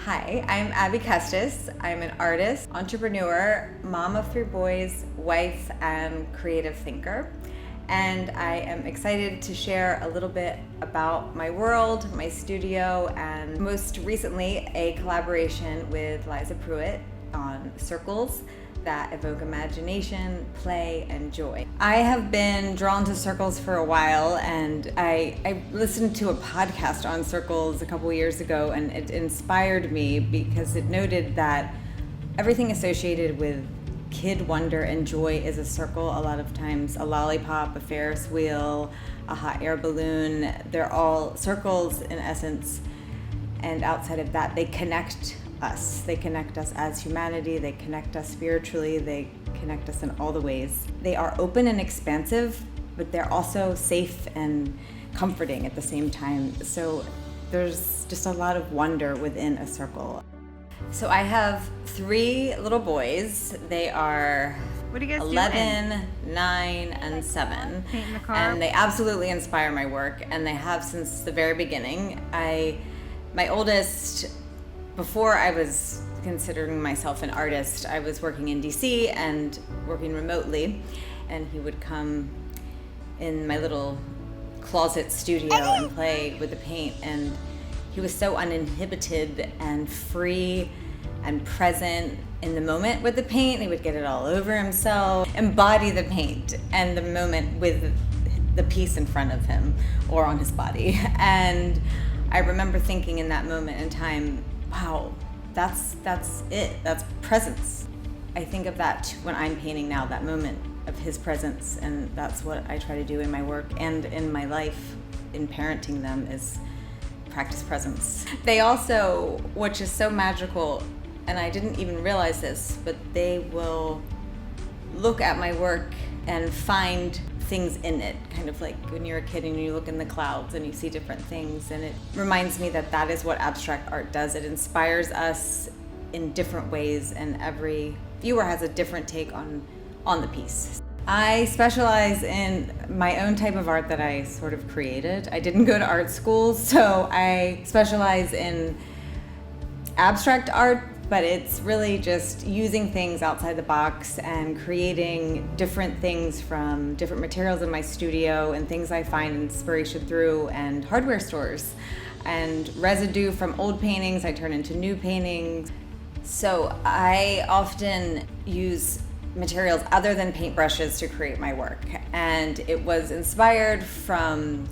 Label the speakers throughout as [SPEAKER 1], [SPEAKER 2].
[SPEAKER 1] Hi, I'm Abbi Custis. I'm an artist, entrepreneur, mom of 3 boys, wife, and creative thinker. And I am excited to share a little bit about my world, my studio, and most recently a collaboration with Liza Pruitt on circles that evoke imagination, play, and joy. I have been drawn to circles for a while, and I listened to a podcast on circles a couple years ago, and it inspired me because it noted that everything associated with kid wonder and joy is a circle. A lot of times a lollipop, a Ferris wheel, a hot air balloon, they're all circles in essence. And outside of that, they connect us. They connect us as humanity, they connect us spiritually, they connect us in all the ways. They are open and expansive, but they're also safe and comforting at the same time. So there's just a lot of wonder within a circle. So I have 3 little boys. They are
[SPEAKER 2] What do you guys
[SPEAKER 1] 11, 9, and 7.
[SPEAKER 2] Painting the car?
[SPEAKER 1] And they absolutely inspire my work, and they have since the very beginning. My oldest, before I was considering myself an artist, I was working in DC and working remotely, and he would come in my little closet studio and play with the paint, and he was so uninhibited and free and present in the moment with the paint. He would get it all over himself, embody the paint and the moment with the piece in front of him or on his body. And I remember thinking in that moment in time, wow, that's it. That's presence. I think of that when I'm painting now, that moment of his presence, and that's what I try to do in my work and in my life in parenting them, is practice presence. They also, which is so magical, and I didn't even realize this, but they will look at my work and find things in it, kind of like when you're a kid and you look in the clouds and you see different things, and it reminds me that that is what abstract art does. It inspires us in different ways, and every viewer has a different take on the piece. I specialize in my own type of art that I sort of created. I didn't go to art school, so I specialize in abstract art, but it's really just using things outside the box and creating different things from different materials in my studio and things I find inspiration through, and hardware stores, and residue from old paintings I turn into new paintings. So I often use materials other than paintbrushes to create my work, and it was inspired from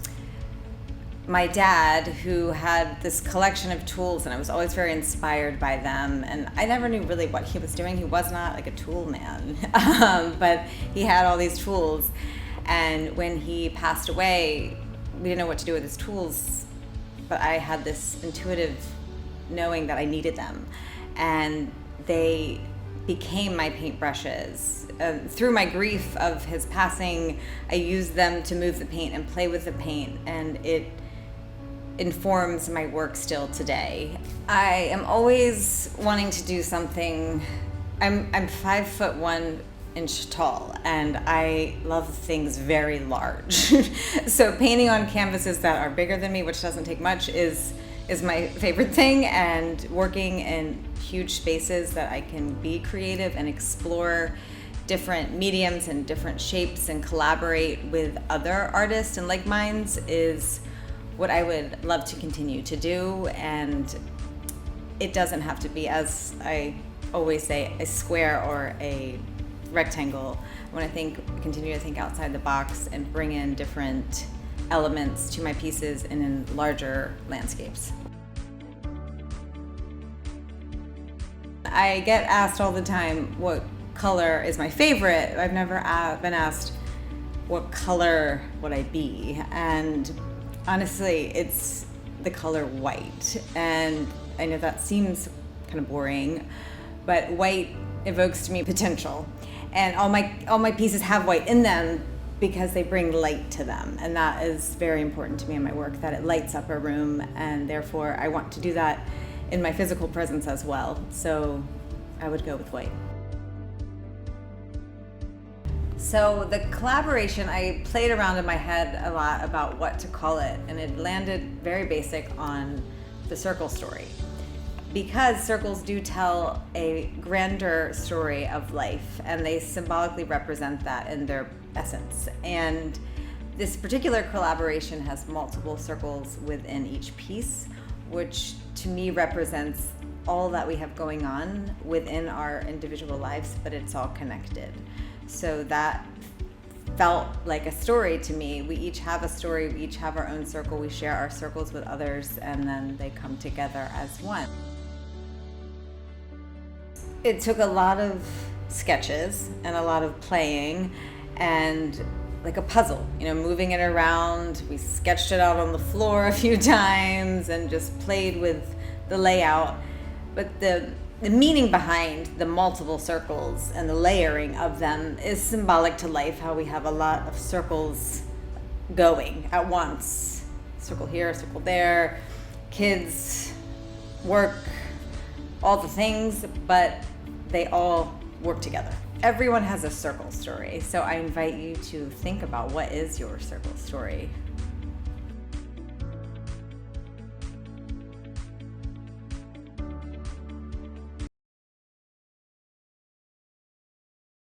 [SPEAKER 1] my dad, who had this collection of tools, and I was always very inspired by them, and I never knew really what he was doing. He was not like a tool man, but he had all these tools, and when he passed away, we didn't know what to do with his tools, but I had this intuitive knowing that I needed them, and they became my paintbrushes. Through my grief of his passing, I used them to move the paint and play with the paint, and it informs my work still today. I am always wanting to do something. I'm 5'1" tall, and I love things very large. So painting on canvases that are bigger than me, which doesn't take much, is my favorite thing, and working in huge spaces that I can be creative and explore different mediums and different shapes and collaborate with other artists and like minds is what I would love to continue to do. And it doesn't have to be, as I always say, a square or a rectangle. I want to continue to think outside the box and bring in different elements to my pieces and in larger landscapes. I get asked all the time what color is my favorite. I've never been asked what color would I be, and honestly, it's the color white. And I know that seems kind of boring, but white evokes to me potential, and all my pieces have white in them because they bring light to them, and that is very important to me in my work, that it lights up a room, and therefore I want to do that in my physical presence as well. So I would go with white. So the collaboration, I played around in my head a lot about what to call it, and it landed very basic on the circle story. because circles do tell a grander story of life, and they symbolically represent that in their essence. And this particular collaboration has multiple circles within each piece, which to me represents all that we have going on within our individual lives, but it's all connected. So that felt like a story to me. We each have a story, we each have our own circle, we share our circles with others, and then they come together as one. It took a lot of sketches and a lot of playing and like a puzzle, moving it around. We sketched it out on the floor a few times and just played with the layout. But the meaning behind the multiple circles and the layering of them is symbolic to life, how we have a lot of circles going at once. Circle here, circle there, kids, work, all the things, but they all work together. Everyone has a circle story, so I invite you to think about what is your circle story.